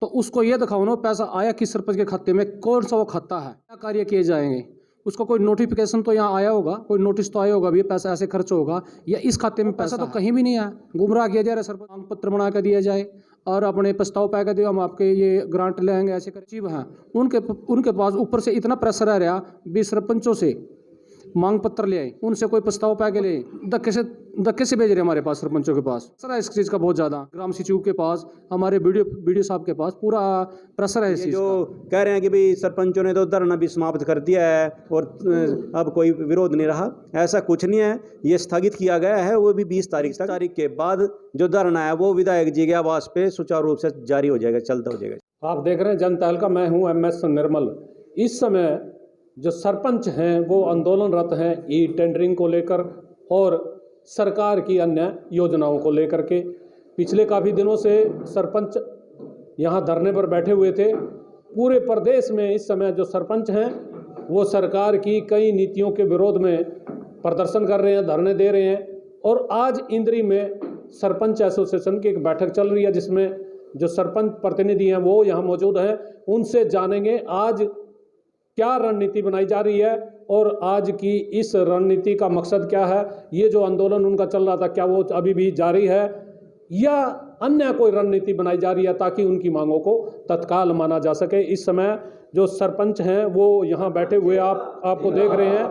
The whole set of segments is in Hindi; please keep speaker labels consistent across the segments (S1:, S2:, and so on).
S1: तो उसको ये दिखाओ ना पैसा आया किस सरपंच के खाते में, कौन सा वो खाता है, क्या कार्य किए जाएंगे। उसको कोई नोटिफिकेशन तो यहाँ आया होगा, कोई नोटिस तो आया होगा भी पैसा ऐसे खर्च होगा या इस खाते में पैसा तो कहीं भी नहीं आया। गुमराह किया जा रहा है। सरपंच मांग पत्र बना कर दिया जाए और अपने प्रस्ताव पा कर दिया, हम आपके ये ग्रांट लेंगे ऐसे कर चीज हैं। उनके पास ऊपर से इतना प्रेशर आ रहा भी सरपंचों से मांग पत्र ले आए, उनसे कोई प्रस्ताव पा के ले धक्के से भेज रहे हमारे पास सरपंचों के पास। प्रेशर है इस चीज़ का बहुत ज़्यादा, ग्राम सचिव के पास, हमारे वीडियो साहब के पास पूरा प्रेशर है इस चीज़
S2: जो कह रहे हैं कि भाई सरपंचों ने तो धरना भी समाप्त कर दिया है और अब कोई विरोध नहीं रहा, ऐसा कुछ नहीं है। ये स्थगित किया गया है, वो भी 20 तारीख के बाद जो धरना है वो विधायक जी के आवास पे सुचारू रूप से जारी हो जाएगा, चलता हो जाएगा।
S3: आप देख रहे हैं जनता का, मैं हूं MS निर्मल। इस समय जो सरपंच हैं वो आंदोलनरत हैं ई टेंडरिंग को लेकर और सरकार की अन्य योजनाओं को लेकर के। पिछले काफ़ी दिनों से सरपंच यहाँ धरने पर बैठे हुए थे। पूरे प्रदेश में इस समय जो सरपंच हैं वो सरकार की कई नीतियों के विरोध में प्रदर्शन कर रहे हैं, धरने दे रहे हैं। और आज इंद्री में सरपंच एसोसिएशन की एक बैठक चल रही है जिसमें जो सरपंच प्रतिनिधि हैं वो यहाँ मौजूद हैं। उनसे जानेंगे आज क्या रणनीति बनाई जा रही है और आज की इस रणनीति का मकसद क्या है। ये जो आंदोलन उनका चल रहा था क्या वो अभी भी जारी है या अन्य कोई रणनीति बनाई जा रही है ताकि उनकी मांगों को तत्काल माना जा सके। इस समय जो सरपंच हैं वो यहाँ बैठे हुए आपको देख रहे हैं,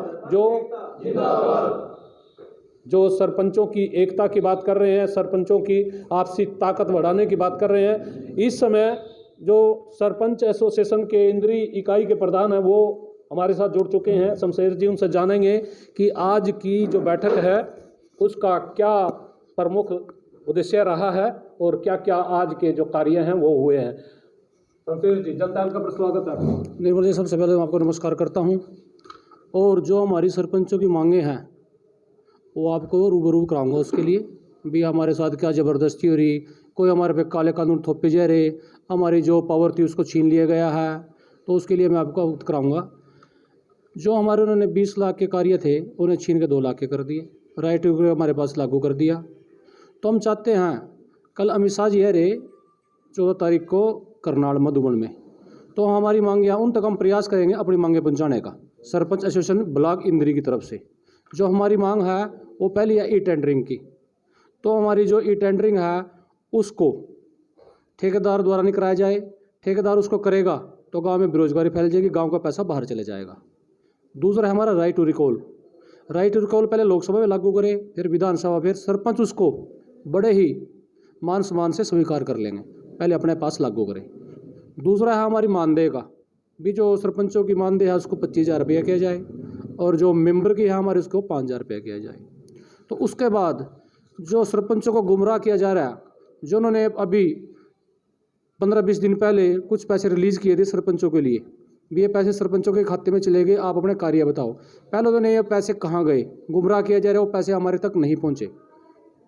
S3: जो सरपंचों की एकता की बात कर रहे हैं, सरपंचों की आपसी ताकत बढ़ाने की बात कर रहे हैं। इस समय जो सरपंच एसोसिएशन के इंद्री इकाई के प्रधान हैं वो हमारे साथ जुड़ चुके हैं, शमशेर जी। उनसे जानेंगे कि आज की जो बैठक है उसका क्या प्रमुख उद्देश्य रहा है और क्या क्या आज के जो कार्य हैं वो हुए हैं। शमशेर जी, जनता का स्वागत है।
S1: निर्मल जी, सबसे पहले मैं आपको नमस्कार करता हूँ और जो हमारी सरपंचों की मांगे हैं वो आपको रूबरू कराऊंगा। उसके लिए भी हमारे साथ क्या ज़बरदस्ती हो रही, कोई हमारे पे काले कानून थोपे जा रहे, हमारी जो पावर थी उसको छीन लिया गया है, तो उसके लिए मैं आपको अवगत कराऊंगा। जो हमारे उन्होंने 20 लाख के कार्य थे उन्हें छीन के 2 लाख के कर दिए, राइट हमारे पास लागू कर दिया। तो हम चाहते हैं कल अमित शाह जी है रहे 14 तारीख को करनाल मधुबन में, तो हमारी मांगे उन तक हम प्रयास करेंगे अपनी मांगे पहुँचाने का सरपंच एसोसिएशन ब्लॉक इंद्री की तरफ से। जो हमारी मांग है वो पहली है ई टेंडरिंग की। तो हमारी जो ई टेंडरिंग है उसको ठेकेदार द्वारा नहीं कराया जाए, ठेकेदार उसको करेगा तो गांव में बेरोजगारी फैल जाएगी, गांव का पैसा बाहर चले जाएगा। दूसरा है हमारा right to recall. Right to recall पहले लोकसभा में लागू करे, फिर विधानसभा, फिर सरपंच उसको बड़े ही मान सम्मान से स्वीकार कर लेंगे, पहले अपने पास लागू करें। दूसरा है हमारी मानदेय का भी, जो सरपंचों की मानदेय है उसको 25,000 रुपया किया जाए और जो मेंबर की है हमारे उसको 5,000 रुपया किया जाए। तो उसके बाद जो सरपंचों को गुमराह किया जा रहा है, जो उन्होंने अभी 15-20 दिन पहले कुछ पैसे रिलीज़ किए थे सरपंचों के लिए, भी ये पैसे सरपंचों के खाते में चले गए, आप अपने कार्य बताओ। पहले उन्होंने ये पैसे कहाँ गए, गुमराह किया जा रहा है, वो पैसे हमारे तक नहीं पहुँचे।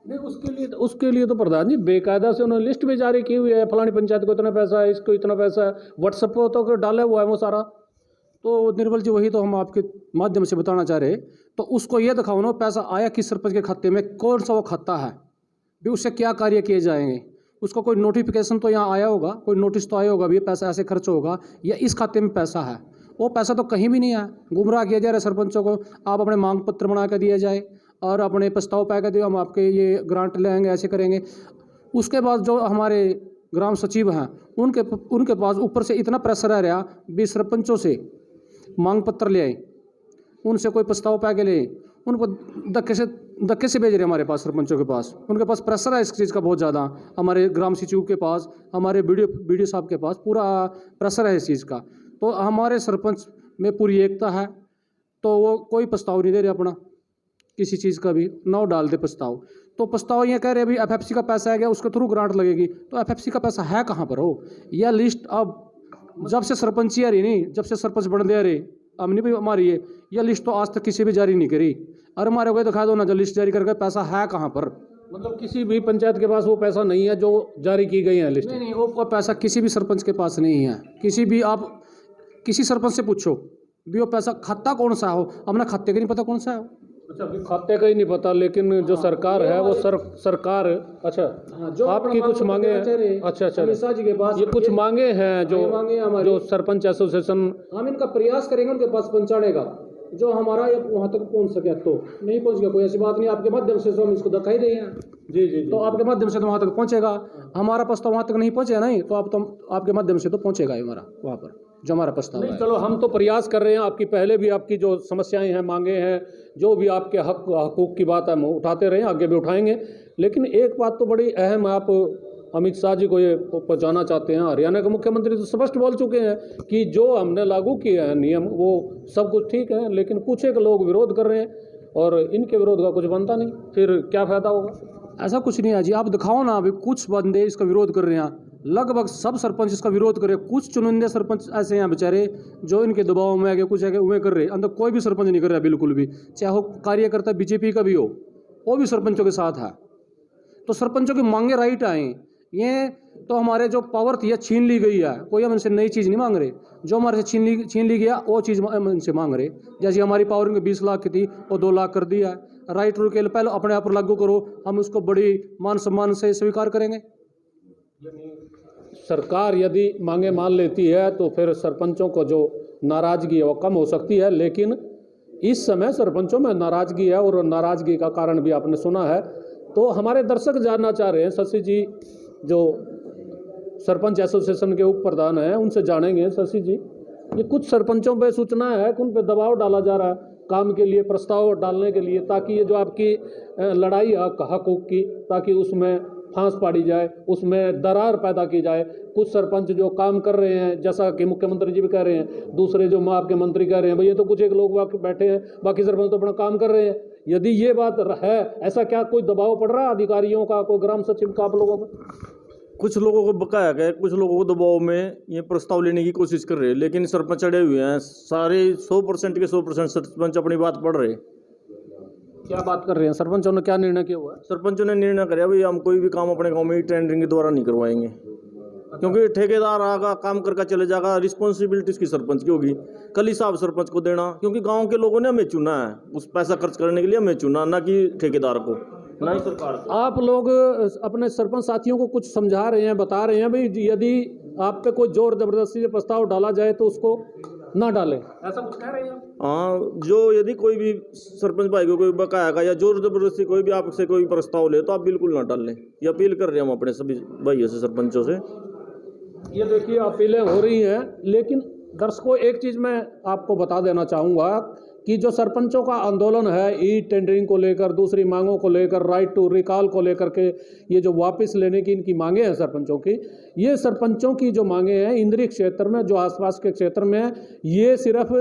S3: नहीं, उसके लिए तो प्रधान जी बेकायदा से उन्होंने लिस्ट भी जारी की हुई है, फलानी पंचायत को इतना पैसा है, इसको इतना पैसा है, व्हाट्सएप पर तो डाला हुआ है वो सारा।
S1: तो निर्मल जी वही तो हम आपके माध्यम से बताना चाह रहे, तो उसको ये दिखाओ ना पैसा आया किस सरपंच के खाते में, कौन सा वो खाता है, भी उससे क्या कार्य किए जाएंगे। उसको कोई नोटिफिकेशन तो यहाँ आया होगा, कोई नोटिस तो आया होगा भी पैसा ऐसे खर्च होगा या इस खाते में पैसा है, वो पैसा तो कहीं भी नहीं आया। गुमराह किया जा रहा है सरपंचों को, आप अपने मांग पत्र बना कर दिया जाए और अपने प्रस्ताव पा कर दिए, हम आपके ये ग्रांट लेंगे ऐसे करेंगे। उसके बाद जो हमारे ग्राम सचिव हैं उनके पास ऊपर से इतना प्रेशर आ रहा भी सरपंचों से मांग पत्र ले आए, उनसे कोई प्रस्ताव पा के ले, उनको धक्के से भेज रहे हमारे पास सरपंचों के पास। उनके पास प्रेशर है इस चीज़ का बहुत ज़्यादा, हमारे ग्राम सचिव के पास, हमारे वीडियो साहब के पास पूरा प्रेशर है इस चीज़ का। तो हमारे सरपंच में पूरी एकता है, तो वो कोई प्रस्ताव नहीं दे रहे अपना किसी चीज़ का भी, ना वो डाल दे प्रस्ताव। तो प्रस्ताव ये कह रहे अभी FFC का पैसा आ गया, उसके थ्रू ग्रांट लगेगी, तो FFC का पैसा है कहाँ पर हो। यह लिस्ट अब जब से सरपंची आ रही नहीं, जब से सरपंच बन दे रहे हमने भी हमारी यह लिस्ट तो आज तक किसी भी जारी नहीं करी। अरे हमारे को दिखा दो ना, जो लिस्ट जारी करके पैसा है कहाँ पर।
S3: मतलब किसी भी पंचायत के पास वो पैसा नहीं है जो जारी की गई है लिस्ट?
S1: नहीं, वो पैसा किसी भी सरपंच के पास नहीं है। किसी भी आप किसी सरपंच से पूछो भी वो पैसा खाता कौन सा हो, अपना खाते का नहीं पता कौन सा है।
S3: अच्छा, अभी खाते का ही नहीं पता, लेकिन जो सरकार है वो सरकार अच्छा
S1: जो
S3: आपकी कुछ मांगे हैं। अच्छा
S1: अमित शाह जी के पास
S3: ये कुछ मांगे हैं जो
S1: मांगे हमारी,
S3: जो सरपंच एसोसिएशन,
S1: हम इनका प्रयास करेंगे उनके पास पहुंचाने का, जो हमारा ये वहाँ तक पहुंच सके। तो नहीं पहुंच गया कोई ऐसी बात नहीं, आपके माध्यम से तो हम इसको दिखाई रहे हैं।
S3: जी
S1: तो आपके माध्यम से तो वहाँ तक पहुंचेगा, हमारा प्रस्ताव वहाँ तक नहीं पहुंचे नहीं, तो आप तो आपके माध्यम से तो पहुंचेगा ही हमारा वहाँ पर जो हमारा प्रस्ताव है।
S3: चलो हम तो प्रयास कर रहे हैं, आपकी पहले भी आपकी जो समस्याएं हैं, मांगे हैं, जो भी आपके हकूक की बात है हम उठाते रहे, आगे भी उठाएंगे। लेकिन एक बात तो बड़ी अहम आप अमित शाह जी को ये पहुंचाना चाहते हैं। हरियाणा के मुख्यमंत्री तो स्पष्ट बोल चुके हैं कि जो हमने लागू किए हैं नियम वो सब कुछ ठीक है, लेकिन कुछ एक लोग विरोध कर रहे हैं और इनके विरोध का कुछ बनता नहीं, फिर क्या फायदा होगा?
S1: ऐसा कुछ नहीं है जी, आप दिखाओ ना। अभी कुछ बंदे इसका विरोध कर रहे हैं, लगभग सब सरपंच इसका विरोध कर रहे हैं। कुछ चुनिंदे सरपंच ऐसे हैं बेचारे जो इनके दबाव में आगे कुछ आगे उन्हें कर रहे हैं, अंदर कोई भी सरपंच नहीं कर रहा है बिल्कुल भी, चाहे वो कार्यकर्ता बीजेपी का भी हो, वो भी सरपंचों के साथ है। तो सरपंचों की मांगे राइट आए, ये तो हमारे जो पावर थी छीन ली गई है, कोई हम इनसे नई चीज़ नहीं मांग रहे, जो हमारे से छीन ली गया वो चीज़ हम इनसे मांग रहे। जैसे हमारी पावर इनके 20 लाख की थी वो 2 लाख कर दिया है। राइट रूल के पहले अपने आप पर लागू करो, हम उसको बड़ी मान सम्मान से स्वीकार करेंगे।
S3: सरकार यदि मांगे मान लेती है तो फिर सरपंचों को जो नाराज़गी है वो कम हो सकती है, लेकिन इस समय सरपंचों में नाराज़गी है और नाराज़गी का कारण भी आपने सुना है। तो हमारे दर्शक जानना चाह रहे हैं, शशि जी जो सरपंच एसोसिएशन के उप प्रधान हैं उनसे जानेंगे। शशि जी, ये कुछ सरपंचों पे सूचना है कि उन पर दबाव डाला जा रहा है काम के लिए, प्रस्ताव डालने के लिए, ताकि ये जो आपकी लड़ाई हकूक की, ताकि उसमें फांस पाड़ी जाए, उसमें दरार पैदा की जाए। कुछ सरपंच जो काम कर रहे हैं, जैसा कि मुख्यमंत्री जी भी कह रहे हैं, दूसरे जो आपके मंत्री कह रहे हैं, भाई ये तो कुछ एक लोग बैठे हैं, बाकी सरपंच तो अपना काम कर रहे हैं। यदि ये बात है, ऐसा क्या कोई दबाव पड़ रहा है अधिकारियों का, कोई ग्राम सचिव का आप लोगों पर?
S4: कुछ लोगों को बकाया गया, कुछ लोगों को दबाव में ये प्रस्ताव लेने की कोशिश कर रहे हैं, लेकिन सरपंच अड़े हुए हैं। सारे 100% के 100% सरपंच अपनी बात पढ़ रहे हैं।
S3: क्या बात कर रहे हैं? सरपंचों ने क्या निर्णय किया हुआ है?
S4: सरपंचों ने निर्णय कराया भाई हम कोई भी काम अपने गांव में टेंडरिंग के द्वारा नहीं करवाएंगे, क्योंकि ठेकेदार आगा काम करके चले जाएगा, रिस्पॉन्सिबिलिटी इसकी सरपंच की होगी। कल हिसाब सरपंच को देना, क्योंकि गाँव के लोगों ने हमें चुना है, उस पैसा खर्च करने के लिए हमें चुना, ना कि ठेकेदार को, ना ही सरकार को।
S3: आप लोग अपने सरपंच साथियों को कुछ समझा रहे हैं, बता रहे हैं भाई यदि आप पे कोई जोर जबरदस्ती से प्रस्ताव डाला जाए तो उसको ना डालें, ऐसा कुछ कह रहे हैं?
S4: हाँ, जो यदि कोई भी सरपंच भाई को कोई बकाया का या जोर जबरदस्ती कोई भी आपसे कोई प्रस्ताव ले तो आप बिल्कुल ना डालें। ये अपील कर रहे हैं हम अपने सभी भाइयों से, सरपंचों से।
S3: ये देखिए अपीलें हो रही हैं, लेकिन दर्शकों एक चीज़ मैं आपको बता देना चाहूँगा कि जो सरपंचों का आंदोलन है ई टेंडरिंग को लेकर, दूसरी मांगों को लेकर, राइट टू रिकॉल को लेकर के, ये जो वापस लेने की इनकी मांगे हैं सरपंचों की, ये सरपंचों की जो मांगे हैं इंद्रिय क्षेत्र में, जो आसपास के क्षेत्र में है, ये सिर्फ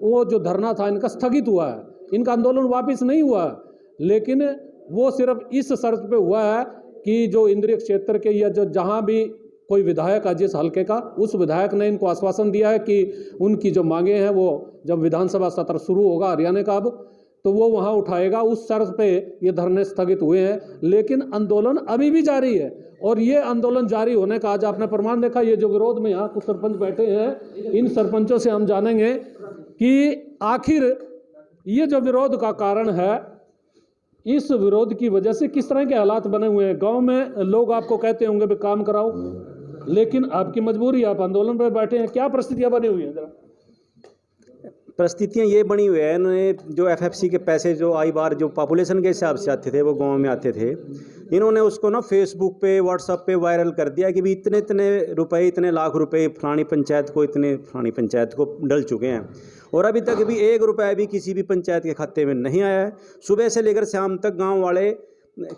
S3: वो जो धरना था इनका स्थगित हुआ है, इनका आंदोलन वापस नहीं हुआ है, लेकिन वो सिर्फ इस शर्त पे हुआ है कि जो इंद्रिय क्षेत्र के या जो जहाँ भी कोई विधायक है जिस हल्के का, उस विधायक ने इनको आश्वासन दिया है कि उनकी जो मांगे हैं वो जब विधानसभा सत्र शुरू होगा हरियाणा का अब, तो वो वहाँ उठाएगा। उस शर्त पे ये धरने स्थगित हुए हैं, लेकिन आंदोलन अभी भी जारी है। और ये आंदोलन जारी होने का आज आपने प्रमाण देखा। ये जो विरोध में यहाँ कुछ सरपंच बैठे हैं, इन सरपंचों से हम जानेंगे कि आखिर ये जो विरोध का कारण है, इस विरोध की वजह से किस तरह के हालात बने हुए हैं। गांव में लोग आपको कहते होंगे भी काम कराओ, लेकिन आपकी मजबूरी, आप आंदोलन पर बैठे हैं। क्या परिस्थितियां बनी हुई हैं? जरा
S2: परिस्थितियाँ ये बनी हुई है, इन्होंने जो एफएफसी के पैसे जो आई बार जो पॉपुलेशन के हिसाब से आते थे वो गांव में आते थे, इन्होंने उसको ना फेसबुक पे व्हाट्सएप पे वायरल कर दिया कि भी इतने इतने रुपए, इतने लाख रुपए फलानी पंचायत को, इतने फलानी पंचायत को डल चुके हैं। और अभी तक भी 1 रुपया भी किसी भी पंचायत के खाते में नहीं आया है। सुबह से लेकर शाम तक गाँव वाले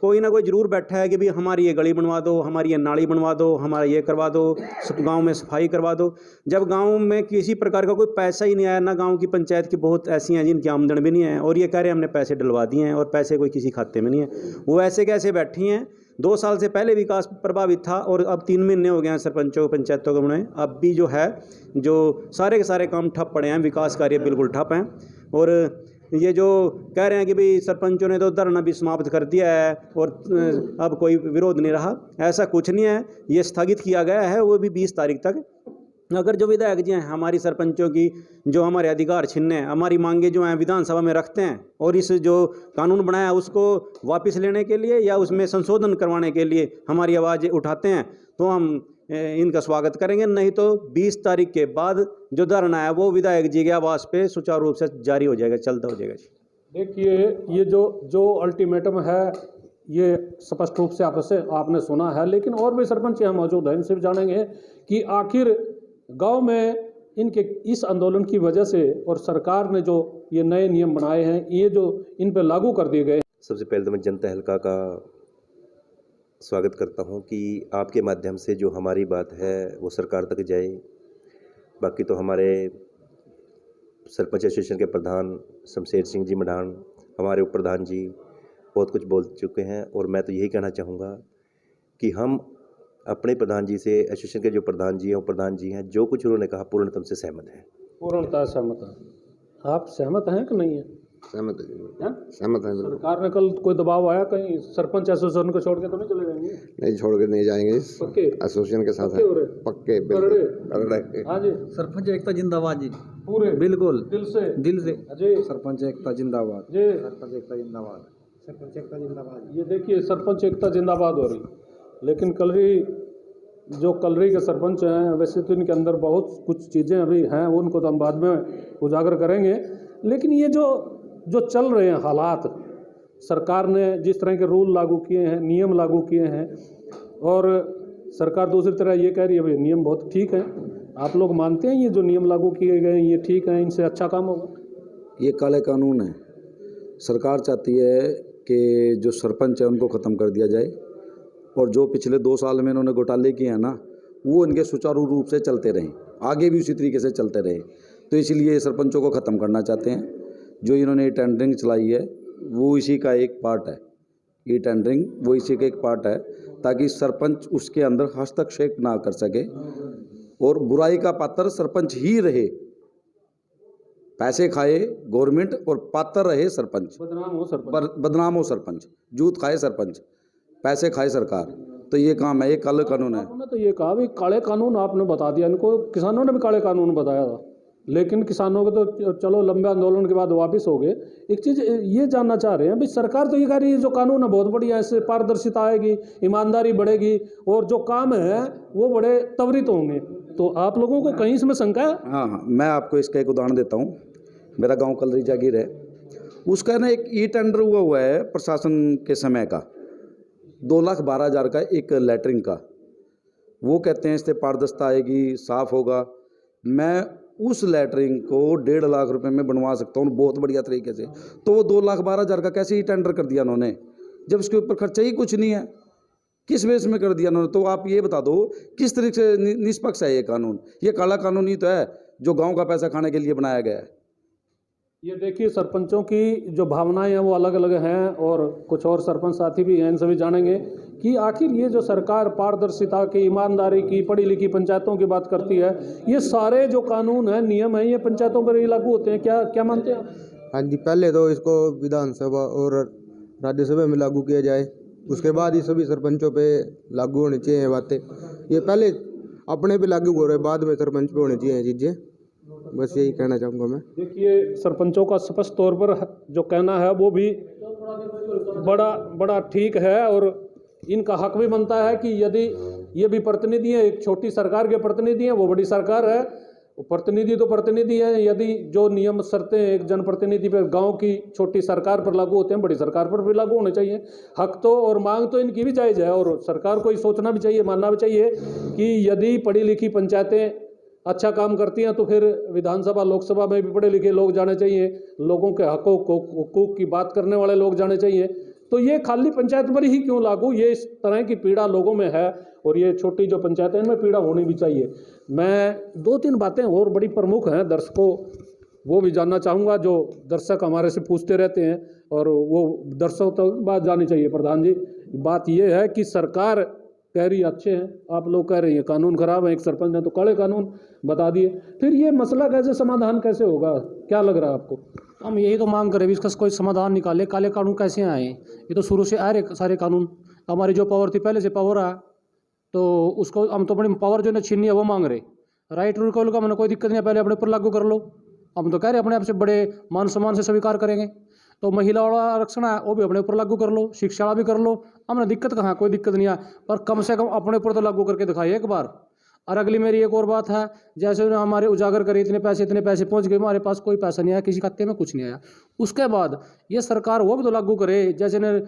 S2: कोई ना कोई जरूर बैठा है कि भी हमारी ये गली बनवा दो, हमारी ये नाली बनवा दो, हमारा ये करवा दो, सब गांव में सफाई करवा दो। जब गांव में किसी प्रकार का कोई पैसा ही नहीं आया, ना गांव की पंचायत की बहुत ऐसी हैं जिनकी आमदन भी नहीं है, और ये कह रहे हैं हमने पैसे डलवा दिए हैं और पैसे कोई किसी खाते में नहीं है। वो ऐसे कैसे बैठी हैं? 2 साल से पहले विकास प्रभावित था और अब 3 महीने हो गए हैं सरपंचों पंचायतों को बनाए, अब भी जो है जो सारे के सारे काम ठप पड़े हैं, विकास कार्य बिल्कुल ठप हैं। और ये जो कह रहे हैं कि भाई सरपंचों ने तो धरना भी समाप्त कर दिया है और अब कोई विरोध नहीं रहा, ऐसा कुछ नहीं है। ये स्थगित किया गया है, वो भी 20 तारीख तक। अगर जो विधायक जी हैं हमारी सरपंचों की जो हमारे अधिकार छीनने हैं, हमारी मांगे जो हैं विधानसभा में रखते हैं और इस जो कानून बनाया उसको वापस लेने के लिए या उसमें संशोधन करवाने के लिए हमारी आवाज़ उठाते हैं, तो हम इनका स्वागत करेंगे। नहीं तो 20 तारीख के बाद जो धरना है वो विधायक जी के आवास पे सुचारू रूप से जारी हो जाएगा, चलता हो जाएगा।
S3: देखिए, ये जो अल्टीमेटम है ये स्पष्ट रूप से आपने सुना है, लेकिन और भी सरपंच यहाँ मौजूद हैं, इनसे भी जानेंगे कि आखिर गांव में इनके इस आंदोलन की वजह से और सरकार ने जो ये नए नियम बनाए हैं ये जो इन पर लागू कर दिए गए।
S5: सबसे पहले तो मैं जनता हल्का का स्वागत करता हूं कि आपके माध्यम से जो हमारी बात है वो सरकार तक जाए। बाकी तो हमारे सरपंच एसोसिएशन के प्रधान शमशेर सिंह जी मडान, हमारे उप प्रधान जी बहुत कुछ बोल चुके हैं और मैं तो यही कहना चाहूँगा कि हम अपने प्रधान जी से, एसोसिएशन के जो प्रधान जी हैं, उप प्रधान जी हैं, जो कुछ उन्होंने कहा पूर्णतम से सहमत हैं।
S3: पूर्णतः सहमत हैं। आप सहमत हैं कि नहीं है?
S6: सहमत है,
S3: सहमत है। सरकार ने कल कोई दबाव आया कहीं सरपंच एसोसिएशन को छोड़ के तो नहीं चले जाएंगे?
S6: नहीं, छोड़ के नहीं जाएंगे,
S3: पक्के
S6: एसोसिएशन के साथ
S3: पक्के हो रहे?
S6: पक्के बिल्कुल।
S3: हाँ जी,
S7: सरपंच एकता जिंदाबाद जी,
S3: पूरे
S7: बिल्कुल
S3: दिल से
S7: जी।
S3: सरपंच एकता जिंदाबाद जी, सरपंच एकता जिंदाबाद, सरपंच एकता जिंदाबाद। ये देखिए सरपंच एकता जिंदाबाद हो रही, लेकिन कलरी के सरपंच हैं, वैसे तो इनके अंदर बहुत कुछ चीज़ें अभी हैं, उनको तो हम बाद में उजागर करेंगे। लेकिन ये जो चल रहे हैं हालात, सरकार ने जिस तरह के रूल लागू किए हैं, नियम लागू किए हैं, और सरकार दूसरी तरह ये कह रही है भाई नियम बहुत ठीक है। आप लोग मानते हैं ये जो नियम लागू किए गए ये ठीक हैं, इनसे अच्छा काम होगा?
S8: ये काले कानून है। सरकार चाहती है कि जो सरपंच है उनको ख़त्म कर दिया जाए, और जो पिछले 2 साल में इन्होंने घोटाले किए हैं ना, वो इनके सुचारू रूप से चलते रहें, आगे भी उसी तरीके से चलते रहें। तो इसलिए सरपंचों को ख़त्म करना चाहते हैं। जो इन्होंने टेंडरिंग चलाई है वो इसी का एक पार्ट है, ये टेंडरिंग वो इसी का एक पार्ट है, ताकि सरपंच उसके अंदर हस्तक्षेप ना कर सके और बुराई का पात्र सरपंच ही रहे। पैसे खाए गवर्नमेंट और पात्र रहे सरपंच, बदनाम हो सरपंच, जूत खाए सरपंच, पैसे खाए सरकार। तो ये काम है, ये काले कानून है।
S3: आपने तो ये कहा भी काले कानून आपने बता दिया इनको, किसानों ने भी काले कानून बताया था, लेकिन किसानों के तो चलो लंबे आंदोलन के बाद वापस हो गए। एक चीज़ ये जानना चाह रहे हैं भाई, सरकार तो ये कह रही है जो कानून है बहुत बढ़िया है, इससे पारदर्शिता आएगी, ईमानदारी बढ़ेगी और जो काम है वो बड़े त्वरित होंगे, तो आप लोगों को कहीं इसमें शंका है?
S8: हाँ, मैं आपको इसका एक उदाहरण देता हूँ। मेरा गांव कलरी जागीर है, उसका ना एक ई टेंडर हुआ है प्रशासन के समय का, 2,12,000 का एक लेटरिंग का। वो कहते हैं इससे पारदर्शिता आएगी, साफ होगा। मैं उस लेटरिंग को 1.5 लाख रुपए में बनवा सकता हूँ बहुत बढ़िया तरीके से। तो वो 2,12,000 का कैसे ही टेंडर कर दिया उन्होंने, जब उसके ऊपर खर्चा ही कुछ नहीं है? किस बेस में कर दिया उन्होंने? तो आप ये बता दो किस तरीके से निष्पक्ष है ये कानून? ये काला कानून ही तो है जो गाँव का पैसा खाने के लिए बनाया गया है।
S3: ये देखिए सरपंचों की जो भावनाएं हैं वो अलग अलग हैं, और कुछ और सरपंच साथी भी हैं, इनसे भी जानेंगे कि आखिर ये जो सरकार पारदर्शिता की, ईमानदारी की, पढ़ी लिखी पंचायतों की बात करती है, ये सारे जो कानून हैं, नियम हैं, ये पंचायतों पर ही लागू होते हैं क्या मानते हैं?
S9: हाँ जी, पहले तो इसको विधानसभा और राज्यसभा में लागू किया जाए, उसके बाद ये सभी सरपंचों पे लागू होनी चाहिए बातें। ये पहले अपने पे लागू हो रहे, बाद में सरपंच पे होनी चाहिए चीज़ें, बस यही कहना चाहूँगा मैं।
S3: देखिए सरपंचों का स्पष्ट तौर पर जो कहना है वो भी बड़ा ठीक है, और इनका हक भी बनता है कि यदि ये भी प्रतिनिधि हैं, एक छोटी सरकार के प्रतिनिधि हैं, वो बड़ी सरकार है, प्रतिनिधि तो प्रतिनिधि है। यदि जो नियम शर्तें एक जनप्रतिनिधि पर, गांव की छोटी सरकार पर लागू होते हैं, बड़ी सरकार पर भी लागू होने चाहिए। हक तो और मांग तो इनकी भी जायज़ है, और सरकार को ये सोचना भी चाहिए, मानना भी चाहिए कि यदि पढ़ी लिखी पंचायतें अच्छा काम करती हैं तो फिर विधानसभा लोकसभा में भी पढ़े लिखे लोग जाने चाहिए, लोगों के हकूक़ की बात करने वाले लोग जाने चाहिए। तो ये खाली पंचायत पर ही क्यों लागू? ये इस तरह की पीड़ा लोगों में है, और ये छोटी जो पंचायतें इनमें पीड़ा होनी भी चाहिए। मैं 2-3 बातें और बड़ी प्रमुख हैं, दर्शकों वो भी जानना चाहूँगा, जो दर्शक हमारे से पूछते रहते हैं, और वो दर्शकों तक बात जानी चाहिए। प्रधान जी, बात ये है कि सरकार कह रही अच्छे हैं, आप लोग कह रही हैं कानून खराब है, एक सरपंच ने तो काले कानून बता दिए, फिर ये मसला कैसे समाधान कैसे होगा? क्या लग रहा है आपको?
S1: हम यही तो मांग करें भी इसका कोई समाधान निकाले। काले कानून कैसे आए? ये तो शुरू से आ रहे सारे कानून। हमारी जो पावर थी पहले से पावर है, तो उसको हम तो बड़ी पावर जो ना छीननी है वो मांग रहे। राइट रूल का मैंने कोई दिक्कत नहीं है, पहले अपने ऊपर लागू कर लो। हम तो कह रहे हैं अपने आप से बड़े मान सम्मान से स्वीकार करेंगे। तो महिला वाला आरक्षण है वो भी अपने ऊपर लागू कर लो, शिक्षा वाला भी कर लो, हमने दिक्कत कहाँ है, कोई दिक्कत नहीं है, पर कम से कम अपने ऊपर तो लागू करके दिखाइए एक बार। और अगली मेरी एक और बात है, जैसे उन्होंने हमारे उजागर करे इतने पैसे पहुंच गए, हमारे पास कोई पैसा नहीं आया, किसी खाते में कुछ नहीं आया। उसके बाद ये सरकार वो भी तो लागू करे, जैसे ने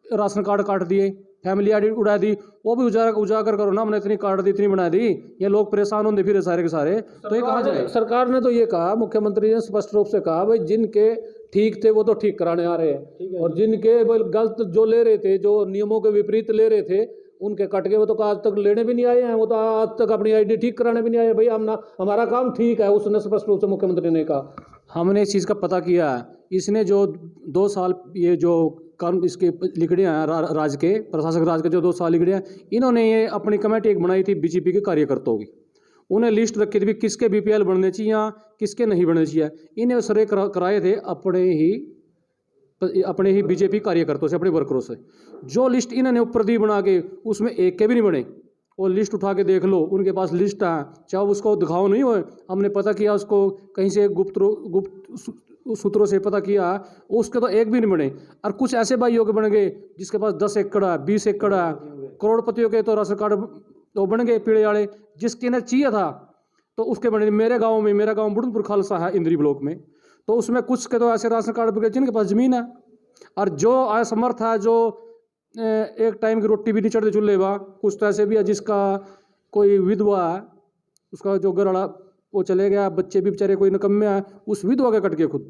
S1: राशन कार्ड काट दिए, फैमिली आईडी उड़ा दी, वो भी उजागर करो ना, हमने इतनी काट दी, इतनी बना दी, ये लोग परेशान होंगे फिर सारे के सारे। तो ये कहाँ जाए?
S3: सरकार ने तो ये कहा, मुख्यमंत्री ने स्पष्ट रूप से कहा भाई जिनके ठीक थे वो तो ठीक कराने आ रहे हैं, और जिनके गलत जो ले रहे थे, जो नियमों के विपरीत ले रहे थे, उनके कट गए, वो तो आज तक लेने भी नहीं आए हैं, वो तो आज तक अपनी आईडी ठीक कराने भी नहीं आए। भाई हमारा काम ठीक है, उसने स्पष्ट रूप से मुख्यमंत्री ने कहा।
S1: हमने इस चीज़ का पता किया है, इसने जो 2 साल ये जो काम इसके लिखड़े हैं राज्य के प्रशासक राज के जो 2 साल लिखड़े हैं, इन्होंने ये अपनी कमेटी एक बनाई थी बीजेपी के कार्यकर्ताओं की, उन्हें लिस्ट रखी थी किसके बीपीएल बनने चाहिए या किसके नहीं बनने चाहिए। इन्हें सर्वे कराए थे अपने ही बीजेपी कार्यकर्ताओं से, अपने वर्करों से। जो लिस्ट इन्होंने ऊपर दी बना के, उसमें एक के भी नहीं बने। वो लिस्ट उठा के देख लो, उनके पास लिस्ट है, चाहे उसको दिखाओ नहीं हो, हमने पता किया उसको कहीं से गुप्त सूत्रों से पता किया, उसके तो एक भी नहीं बने। और कुछ ऐसे भाइयों के बन गए जिसके पास 10 एकड़ है, 20 एकड़ है, करोड़पतियों के तो राशन कार्ड तो बन गए पीड़े वाले, जिसके इन्हें चाहिए था तो उसके बने। मेरा गाँव बुढ़नपुर खालसा है इंद्री ब्लॉक में, तो उसमें कुछ के तो ऐसे राशन कार्ड बन जिनके पास ज़मीन है, और जो असमर्थ है, जो एक टाइम की रोटी भी नहीं चढ़ते चूल्हे बा, कुछ तो ऐसे भी है जिसका कोई विधवा है, उसका जो घर वाला वो चले गया, बच्चे भी बेचारे कोई निकम्मे है, उस विधवा के कट के खुद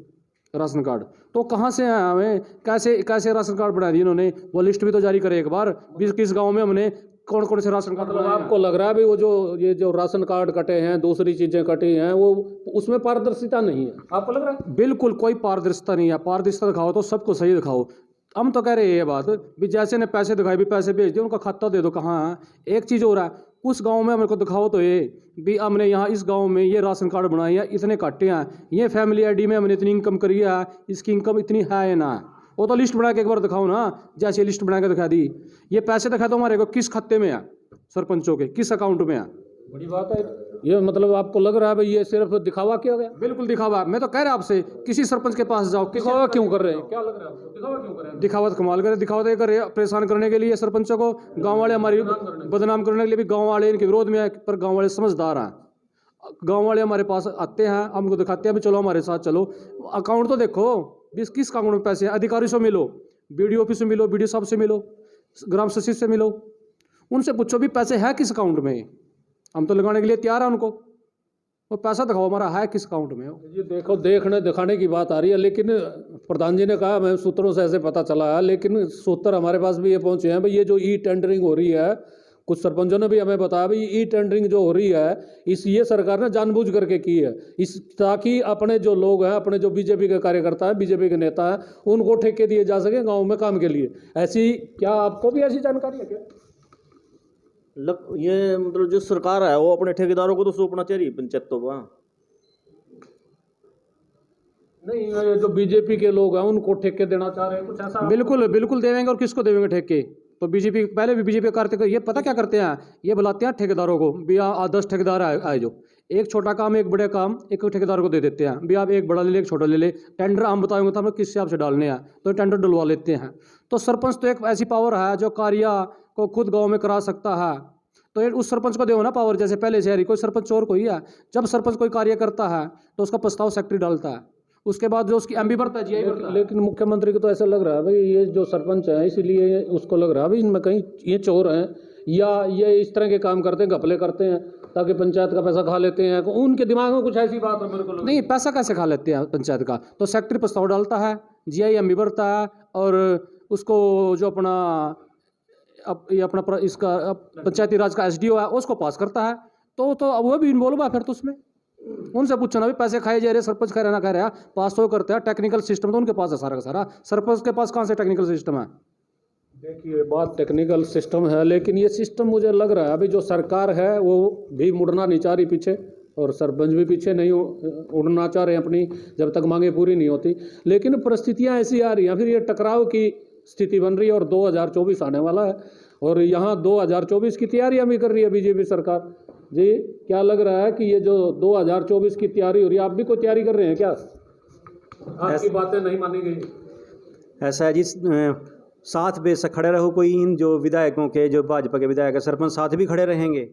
S1: राशन कार्ड। तो कहाँ से है, हमें कैसे राशन कार्ड बना दिए इन्होंने? वो लिस्ट भी तो जारी करे एक बार, किस गाँव में हमने कौन कौन से राशन कार्ड।
S3: आपको लग रहा है भाई वो जो राशन कार्ड कटे हैं, दूसरी चीजें कटी हैं, वो उसमें पारदर्शिता नहीं है, आपको लग रहा है?
S1: बिल्कुल कोई पारदर्शिता नहीं है। पारदर्शिता दिखाओ तो सबको सही दिखाओ। हम तो कह रहे हैं ये बात भी, जैसे ने पैसे दिखाए भी पैसे भेज दिए, उनका खाता दे दो। कहाँ है? एक चीज़ हो रहा है, उस गांव में मेरे को दिखाओ तो ये भी हमने यहाँ इस गांव में ये राशन कार्ड बनाए हैं, इतने काटे हैं, ये फैमिली आईडी में हमने इतनी इनकम करी है, इसकी इनकम इतनी है या ना। वो तो लिस्ट बना के एक बार दिखाओ ना, जैसे लिस्ट बना के दिखा दी। ये पैसे दिखा दो हमारे को किस खाते में है, सरपंचों के किस अकाउंट में है।
S3: बड़ी बात है ये। मतलब आपको लग रहा है भाई ये सिर्फ दिखावा किया गया?
S1: बिल्कुल दिखावा। मैं तो कह रहा आपसे, किसी सरपंच के पास जाओ,
S3: दिखावा क्यों कर रहे हैं? क्या लग रहा है आपको? दिखावा क्यों कर रहे हैं?
S1: दिखावा तो कमाल करे, दिखावा तो कर रहे हैं परेशान करने के लिए सरपंचों को, गांव वाले हमारी बदनाम करने के लिए भी गांव वाले इनके विरोध में है। पर गांव वाले समझदार हैं, गांव वाले हमारे पास आते हैं, हमको दिखाते हैं भी चलो हमारे साथ चलो। अकाउंट तो देखो, किस अकाउंट में पैसे हैं, अधिकारी से मिलो, बीडीओ ऑफिस से मिलो, बीडीओ साहब से मिलो, ग्राम सचिव से मिलो, उनसे पूछो भी पैसे है किस अकाउंट में। हम तो लगाने के लिए तैयार है उनको, वो पैसा दिखाओ हमारा है किस अकाउंट में।
S3: ये देखो दिखाने की बात आ रही है, लेकिन प्रधान जी ने कहा मैं सूत्रों से ऐसे पता चला है, लेकिन सूत्र हमारे पास भी ये पहुंचे हैं भाई ये जो ई टेंडरिंग हो रही है, कुछ सरपंचों ने भी हमें बताया भाई ई टेंडरिंग जो हो रही है ये सरकार ने जानबूझ करके की है, ताकि अपने जो लोग हैं, अपने जो बीजेपी के कार्यकर्ता हैं, बीजेपी के नेता हैं, उनको ठेके दिए जा सके गाँव में काम के लिए। ऐसी क्या आपको भी ऐसी जानकारी है क्या?
S4: ये मतलब जो सरकार है वो अपने ठेकेदारों को तो सौंपना चाहिए पंचायत तो वहाँ
S3: नहीं, ये जो बीजेपी के लोग हैं उनको ठेके देना चाह रहे हैं, कुछ ऐसा?
S1: बिल्कुल देवेंगे। और किसको देवेंगे ठेके? तो बीजेपी पहले भी बीजेपी करते, ये पता क्या करते हैं, ये बुलाते हैं ठेकेदारों को भी 10 ठेकेदार आए, जो एक छोटा काम एक बड़े काम एक ठेकेदार को दे देते हैं भी आप एक बड़ा ले ले एक छोटा ले ले। टेंडर हम बताएंगे तो हम लोग किस हिसाब से डालने हैं, तो टेंडर डलवा लेते हैं। तो सरपंच तो एक ऐसी पावर है जो कार्य को खुद गाँव में करा सकता है, तो ये उस सरपंच को दो ना पावर। जैसे पहले शहरी कोई सरपंच और कोई है, जब सरपंच कोई कार्य करता है तो उसका प्रस्ताव सेक्रेटरी डालता है, उसके बाद जो उसकी एमबी बढ़ता है।
S3: लेकिन मुख्यमंत्री को तो ऐसा लग रहा है भाई ये जो सरपंच है, इसीलिए उसको लग रहा है भाई इनमें कहीं ये चोर हैं या ये इस तरह के काम करते हैं, घपले करते हैं ताकि पंचायत का पैसा खा लेते हैं। उनके दिमाग में कुछ ऐसी बात है मेरे को
S1: नहीं, पैसा कैसे खा लेते हैं पंचायत का? तो सेक्रेटरी प्रस्ताव डालता है, जीआई एमबी बढ़ता है, और उसको जो अपना इसका पंचायती राज का एसडीओ है उसको पास करता है। तो अब वो भी इन्वॉल्व है फिर तो उसमें। उनसे पूछना भी पैसे खाए जा रहे, सरपंच कह रहे ना कह रहा, पास तो करते हैं। टेक्निकल सिस्टम तो उनके पास है सारा का सारा, सरपंच के पास कहाँ से टेक्निकल सिस्टम है?
S3: देखिए बात टेक्निकल सिस्टम है, लेकिन ये सिस्टम मुझे लग रहा है अभी जो सरकार है वो भी मुड़ना नहीं चाह रही पीछे, और सरपंच भी पीछे नहीं उड़ना चाह रहे हैं अपनी, जब तक मांगे पूरी नहीं होती। लेकिन परिस्थितियाँ ऐसी आ रही हैं, फिर ये टकराव की स्थिति बन रही है, और 2024 आने वाला है, और यहाँ 2024 की तैयारियां भी कर रही है बीजेपी सरकार। जी क्या लग रहा है कि ये जो 2024 की तैयारी हो रही है, आप भी कोई तैयारी कर रहे हैं क्या? आपकी बातें नहीं मानी गई?
S2: ऐसा है जी, साथ बेशक खड़े रहो, कोई इन जो विधायकों के, जो भाजपा के विधायक है, सरपंच साथ भी खड़े रहेंगे,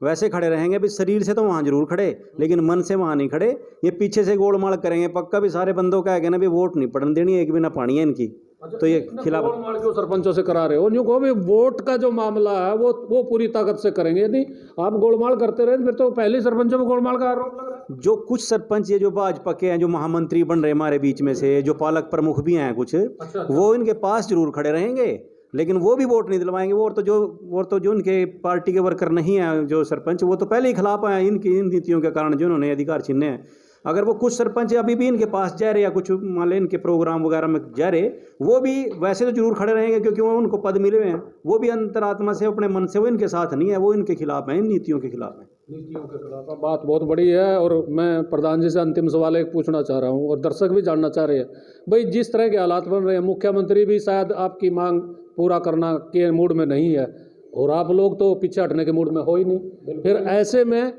S2: वैसे खड़े रहेंगे भी। शरीर से तो वहाँ जरूर खड़े, लेकिन मन से वहाँ नहीं खड़े। ये पीछे से गोलमाल करेंगे पक्का भी। सारे बंदों का है ना भी वोट नहीं पड़ने देनी, एक बिना पानी है इनकी। तो ये खिलाफ
S3: गोलमाल क्यों सरपंचों से करा रहे हो? यूँ कहो भी वोट का जो मामला है वो पूरी ताकत से करेंगे। यदि आप गोलमाल करते रहे फिर तो पहले सरपंचों में गोलमाल का आरोप लग रहा है।
S2: जो कुछ सरपंच ये जो भाजपा के हैं, जो महामंत्री बन रहे हमारे बीच में से, जो पालक प्रमुख भी हैं कुछ, वो इनके पास जरूर खड़े रहेंगे, लेकिन वो भी वोट नहीं दिलवाएंगे। वो तो जो उनके पार्टी के वर्कर नहीं हैं, जो सरपंच, वो तो पहले ही खिलाफ हैं इनकी इन नीतियों के कारण जो उन्होंने अधिकार छीने हैं। अगर वो कुछ सरपंच अभी भी इनके पास जा रहे या कुछ मान लें इनके प्रोग्राम वगैरह में जा रहे, वो भी वैसे तो जरूर खड़े रहेंगे, क्योंकि वो उनको पद मिले हुए हैं। वो भी अंतरात्मा से, अपने मन से वो इनके साथ नहीं है, वो इनके खिलाफ हैं, इन नीतियों के खिलाफ हैं।
S3: नीतियों के खिलाफ बात बहुत बड़ी है। और मैं प्रधान जी से अंतिम सवाल एक पूछना चाह रहा हूँ, और दर्शक भी जानना चाह रहे हैं भाई, जिस तरह के हालात बन रहे हैं, मुख्यमंत्री भी शायद आपकी मांग पूरा करना के मूड में नहीं है, और आप लोग तो पीछे हटने के मूड में हो ही नहीं। फिर ऐसे में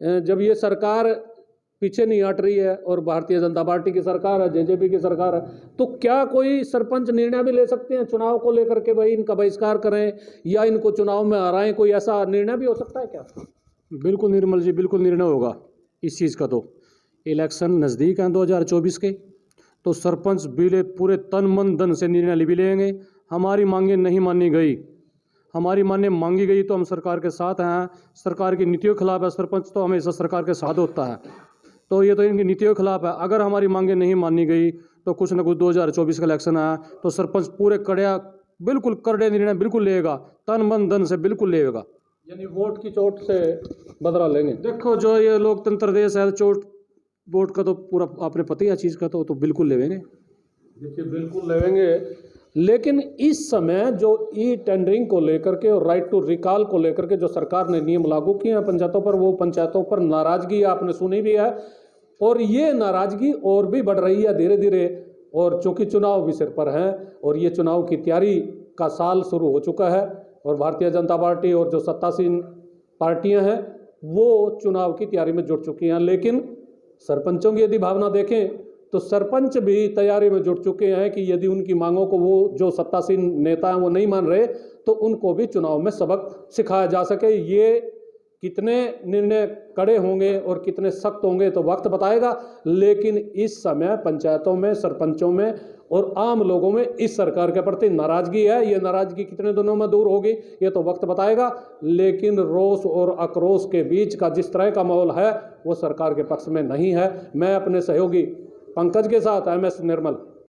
S3: जब ये सरकार पीछे नहीं हट रही है और भारतीय जनता पार्टी की सरकार है, जेजेपी की सरकार है, तो क्या कोई सरपंच निर्णय भी ले सकते हैं चुनाव को लेकर के, भाई इनका बहिष्कार करें या इनको चुनाव में हराएं? कोई ऐसा निर्णय भी हो सकता है क्या?
S1: बिल्कुल निर्मल जी, बिल्कुल निर्णय होगा इस चीज़ का। तो इलेक्शन नज़दीक हैं 2024 के, तो सरपंच बिले पूरे तन मन धन से निर्णय भी लेंगे। हमारी मांगें नहीं मानी गई, हमारी मांगें मांगी गई तो हम सरकार के साथ हैं। सरकार की नीतियों के खिलाफ है, सरपंच तो हमेशा सरकार के साथ होता है, तो ये तो इनकी नीतियों के खिलाफ है। अगर हमारी मांगें नहीं मानी गई तो कुछ ना कुछ 2024 का इलेक्शन है, तो सरपंच पूरे बिल्कुल कड़े निर्णय बिल्कुल लेगा, तन मन धन से बिल्कुल लेगा।
S3: यानी वोट की चोट से बदला लेंगे।
S1: देखो जो ये लोकतंत्र देश है, चोट वोट का तो पूरा आपने पता ही है चीज़ का, तो बिल्कुल लेंगे।
S3: देखिए बिल्कुल लेंगे, लेकिन इस समय जो ई टेंडरिंग को लेकर के और राइट टू रिकॉल को लेकर के जो सरकार ने नियम लागू किए हैं पंचायतों पर, वो पंचायतों पर नाराजगी आपने सुनी भी है, और ये नाराजगी और भी बढ़ रही है धीरे धीरे। और चूंकि चुनाव भी सिर पर हैं और ये चुनाव की तैयारी का साल शुरू हो चुका है, और भारतीय जनता पार्टी और जो सत्तासीन पार्टियां हैं वो चुनाव की तैयारी में जुट चुकी हैं। लेकिन सरपंचों की यदि भावना देखें तो सरपंच भी तैयारी में जुट चुके हैं कि यदि उनकी मांगों को वो जो सत्तासीन नेता हैं वो नहीं मान रहे, तो उनको भी चुनाव में सबक सिखाया जा सके। ये कितने निर्णय कड़े होंगे और कितने सख्त होंगे तो वक्त बताएगा, लेकिन इस समय पंचायतों में, सरपंचों में और आम लोगों में इस सरकार के प्रति नाराजगी है। ये नाराजगी कितने दिनों में दूर होगी ये तो वक्त बताएगा, लेकिन रोष और आक्रोश के बीच का जिस तरह का माहौल है वो सरकार के पक्ष में नहीं है। मैं अपने सहयोगी पंकज के साथ MS निर्मल।